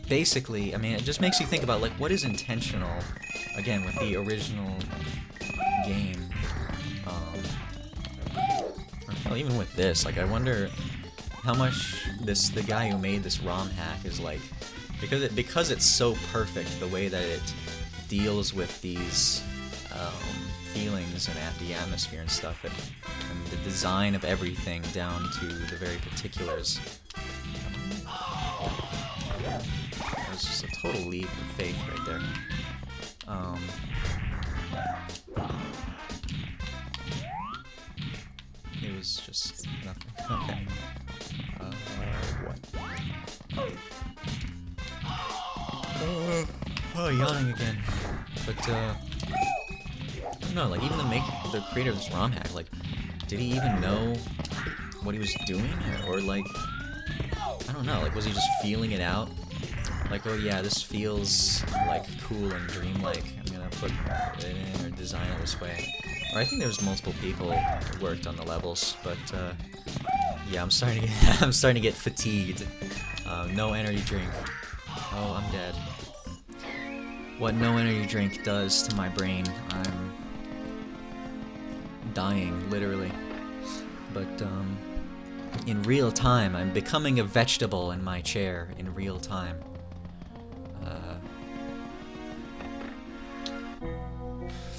basically, I mean, it just makes you think about, like, what is intentional, again, with the original game, well, even with this, like, I wonder how much the guy who made this ROM hack is, like, because it's so perfect, the way that it deals with these, feelings and the atmosphere and stuff, and the design of everything down to the very particulars. It was just a total leap of faith right there. It was just nothing. Okay. What? Oh, yawning again. But, no, like, even the creator of this ROM hack, like, did he even know what he was doing? Or like, I don't know, like, was he just feeling it out? Like, oh yeah, this feels, like, cool and dreamlike. I'm gonna put it in or design it this way. Or I think there was multiple people who worked on the levels, but, yeah, I'm starting to get fatigued. No energy drink. Oh, I'm dead. What no energy drink does to my brain, I'm dying, literally. But, in real time, I'm becoming a vegetable in my chair in real time.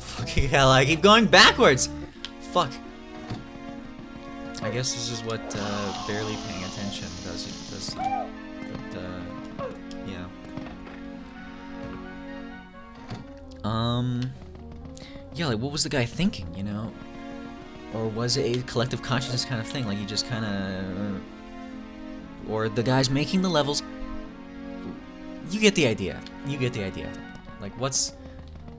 Fucking hell, I keep going backwards! Fuck. I guess this is what, barely paying attention does. But, yeah. Yeah, like, what was the guy thinking, you know? Or was it a collective consciousness kind of thing? Like, he just kind of... Or the guys making the levels... You get the idea. You get the idea. Like, what's...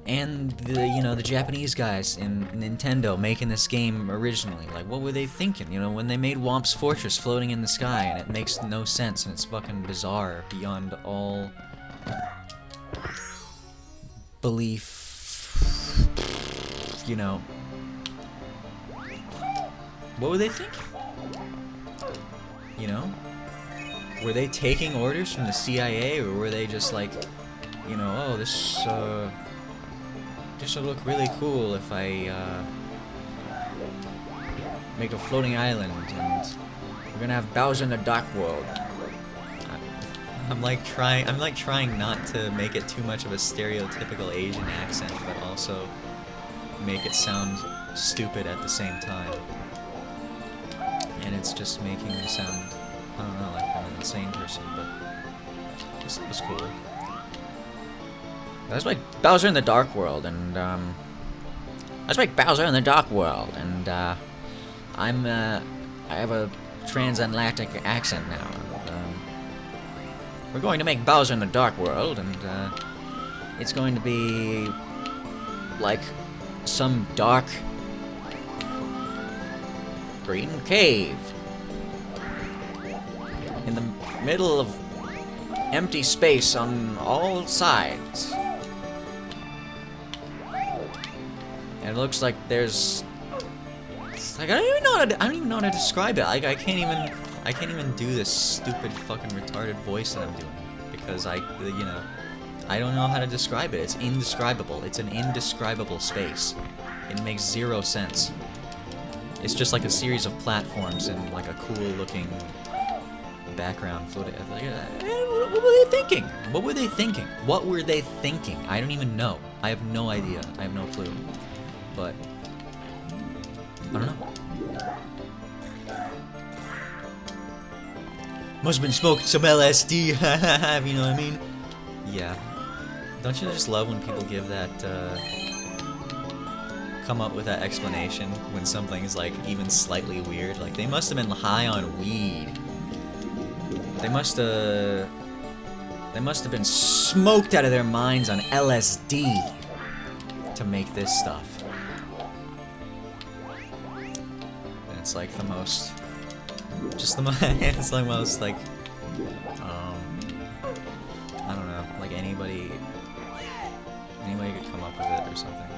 And, the Japanese guys in Nintendo making this game originally. Like, what were they thinking, you know, when they made Womp's Fortress floating in the sky, and it makes no sense, and it's fucking bizarre beyond all... belief... You know... What were they thinking? You know? Were they taking orders from the CIA, or were they just like, you know, oh, this will look really cool if I, make a floating island, and we're gonna have Bowser in the Dark World. I'm like trying not to make it too much of a stereotypical Asian accent, but also make it sound stupid at the same time. And it's just making me sound, I don't know, like I'm an insane person, but this was cool. Let's make Bowser in the Dark World, and, let's make Bowser in the Dark World, and, I have a transatlantic accent now, and, we're going to make Bowser in the Dark World, and, It's going to be like some dark green cave in the middle of empty space on all sides. And it looks like there's, it's like I don't even know how to describe it. Like I can't even do this stupid fucking retarded voice that I'm doing because I don't know how to describe it. It's indescribable. It's an indescribable space. It makes zero sense. It's just like a series of platforms and like a cool looking background footage. Like, what were they thinking? What were they thinking? What were they thinking? I don't even know. I have no idea. I have no clue. But I don't know. Must have been smoking some LSD. If you know what I mean? Yeah. Don't you just love when people give that, come up with that explanation when something is like even slightly weird? Like they must have been high on weed. They must have been smoked out of their minds on LSD to make this stuff. And it's like the most, just the it's the most like, I don't know, like anybody could come up with it or something.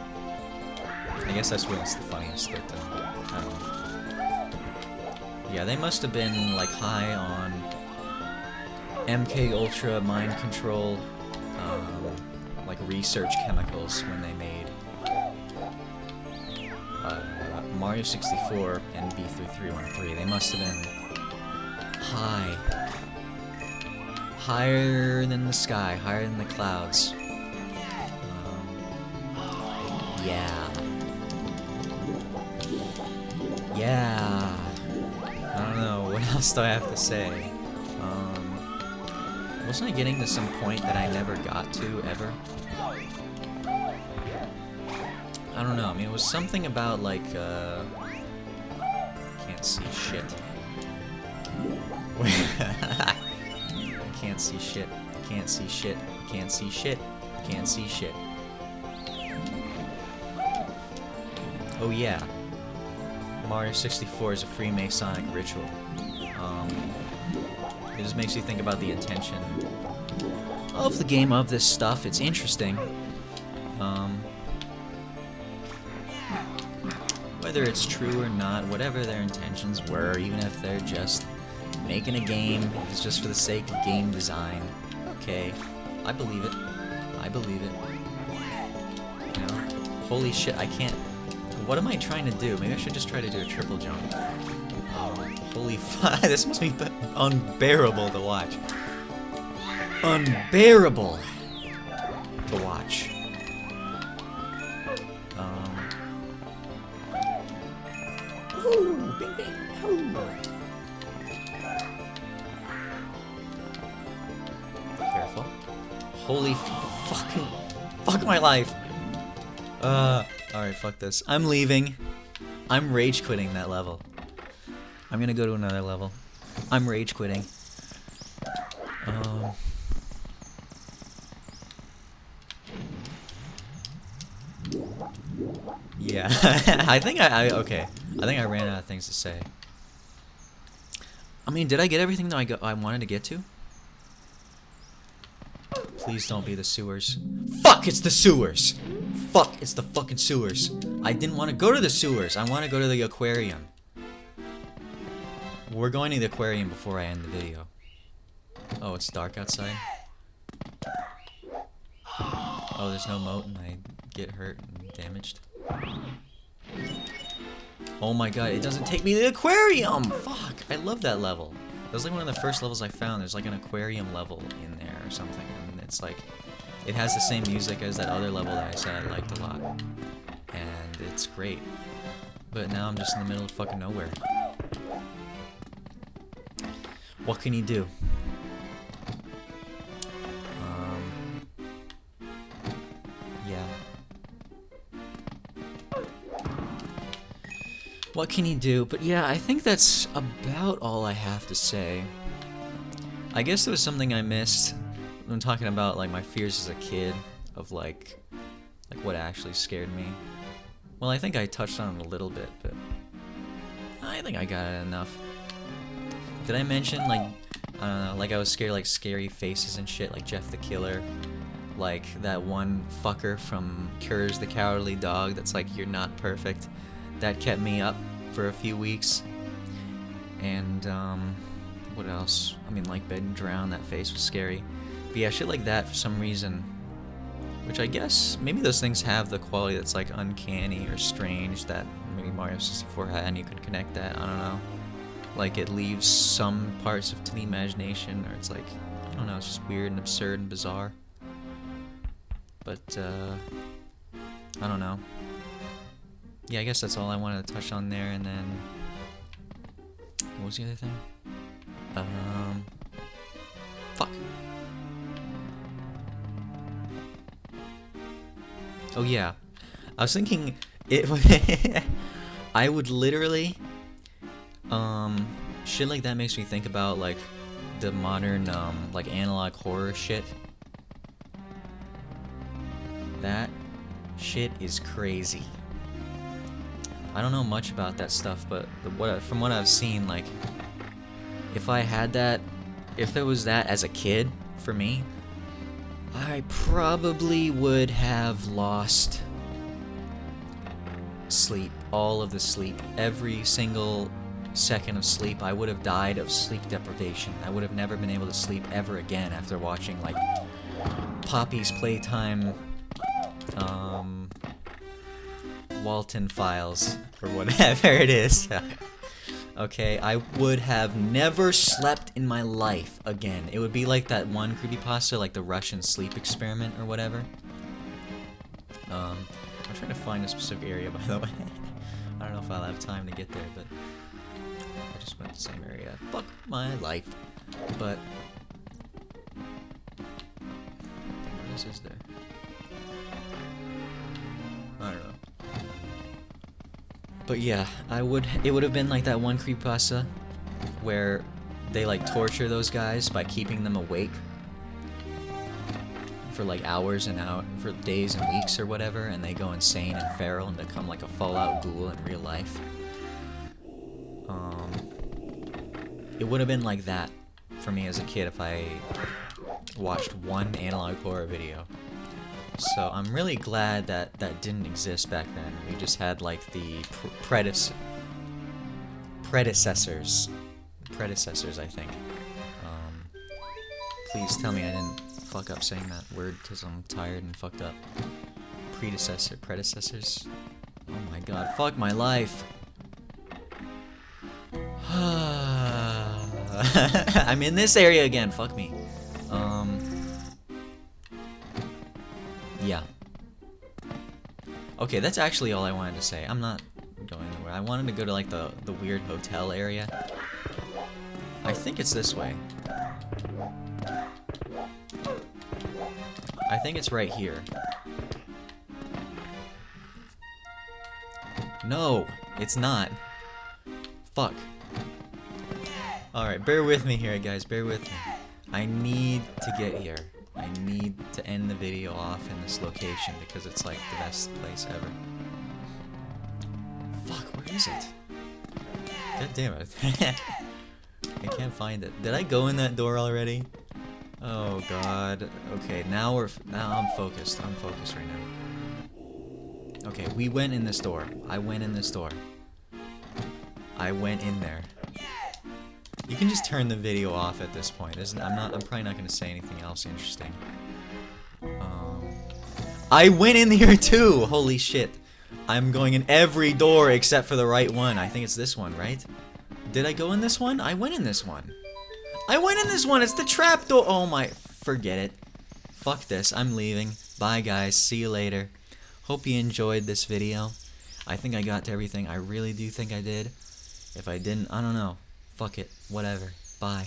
I guess that's what's the funniest, but I don't know. Yeah, they must have been like high on MK Ultra mind control, like research chemicals when they made Mario 64 and B3313. They must have been higher than the sky, higher than the clouds. Yeah. I don't know, what else do I have to say? Wasn't I getting to some point that I never got to, ever? I don't know, I mean, it was something about, like, can't see shit. I can't see shit. Can't see shit. Can't see shit. Can't see shit. Oh yeah. Mario 64 is a Freemasonic ritual. It just makes you think about the intention of the game, of this stuff. It's interesting. Whether it's true or not, whatever their intentions were, even if they're just making a game, if it's just for the sake of game design, okay, I believe it. I believe it. You know, holy shit, I can't. What am I trying to do? Maybe I should just try to do a triple jump. Holy fuck, this must be unbearable to watch. Unbearable to watch. Ooh, bing bing, ooh. Careful. Holy fucking fuck my life. Alright, fuck this. I'm leaving. I'm rage quitting that level. I'm gonna go to another level. I'm rage quitting. Yeah, I think okay. I think I ran out of things to say. I mean, did I get everything that I wanted to get to? Please don't be the sewers. Fuck, it's the sewers! Fuck, it's the fucking sewers. I didn't want to go to the sewers. I want to go to the aquarium. We're going to the aquarium before I end the video. Oh, it's dark outside. Oh, there's no moat and I get hurt and damaged. Oh my god, it doesn't take me to the aquarium! Fuck, I love that level. That was like one of the first levels I found. There's like an aquarium level in there or something. And it's like, it has the same music as that other level that I said I liked a lot. And it's great. But now I'm just in the middle of fucking nowhere. What can you do? Yeah. What can you do? But yeah, I think that's about all I have to say. I guess there was something I missed when talking about like my fears as a kid. of like what actually scared me. Well, I think I touched on it a little bit, but I think I got it enough. Did I mention, like, I don't know, like I was scared, like, scary faces and shit, like Jeff the Killer, like that one fucker from Courage the Cowardly Dog that's like, you're not perfect. That kept me up for a few weeks. And, what else? I mean, like, Bed and Drown, that face was scary. But yeah, shit like that for some reason. Which I guess, maybe those things have the quality that's, like, uncanny or strange that maybe Mario 64 had, and you could connect that, I don't know. Like, it leaves some parts to the imagination, or it's like, I don't know, it's just weird and absurd and bizarre. But, I don't know. Yeah, I guess that's all I wanted to touch on there, and then... What was the other thing? Fuck. Oh yeah, I was thinking it. I would literally, shit like that makes me think about like the modern like analog horror shit. That shit is crazy. I don't know much about that stuff, but from what I've seen, like, if I had that, if there was that as a kid for me, I probably would have lost sleep, all of the sleep, every single second of sleep. I would have died of sleep deprivation. I would have never been able to sleep ever again after watching, like, Poppy's Playtime, Walton Files, or whatever it is. Okay, I would have never slept in my life again. It would be like that one creepypasta, like the Russian sleep experiment or whatever. I'm trying to find a specific area, by the way. I don't know if I'll have time to get there, but I just went to the same area. Fuck my life. But what else is there? I don't know. But yeah, it would have been like that one creepypasta where they like torture those guys by keeping them awake for like hours and for days and weeks or whatever, and they go insane and feral and become like a Fallout ghoul in real life. It would have been like that for me as a kid if I watched one analog horror video. So I'm really glad that that didn't exist back then. We just had like the predecessors, I think. Please tell me I didn't fuck up saying that word because I'm tired and fucked up. Predecessors? Oh my god, fuck my life. I'm in this area again, fuck me. Yeah. Okay, that's actually all I wanted to say. I'm not going anywhere. I wanted to go to like the weird hotel area. I think it's this way. I think it's right here. No, it's not. Fuck. Alright, bear with me here, guys. Bear with me. I need to get here. I need to end the video off in this location because it's like the best place ever. Fuck, where is it? God damn it. I can't find it. Did I go in that door already? Oh god. Okay, now I'm focused. I'm focused right now. Okay, we went in this door. I went in this door. I went in there. You can just turn the video off at this point. I'm probably not gonna say anything else interesting. I went in here too! Holy shit. I'm going in every door except for the right one. I think it's this one, right? Did I go in this one? I went in this one. I went in this one! It's the trap door! Oh my... Forget it. Fuck this. I'm leaving. Bye guys. See you later. Hope you enjoyed this video. I think I got to everything. I really do think I did. If I didn't, I don't know. Fuck it. Whatever. Bye.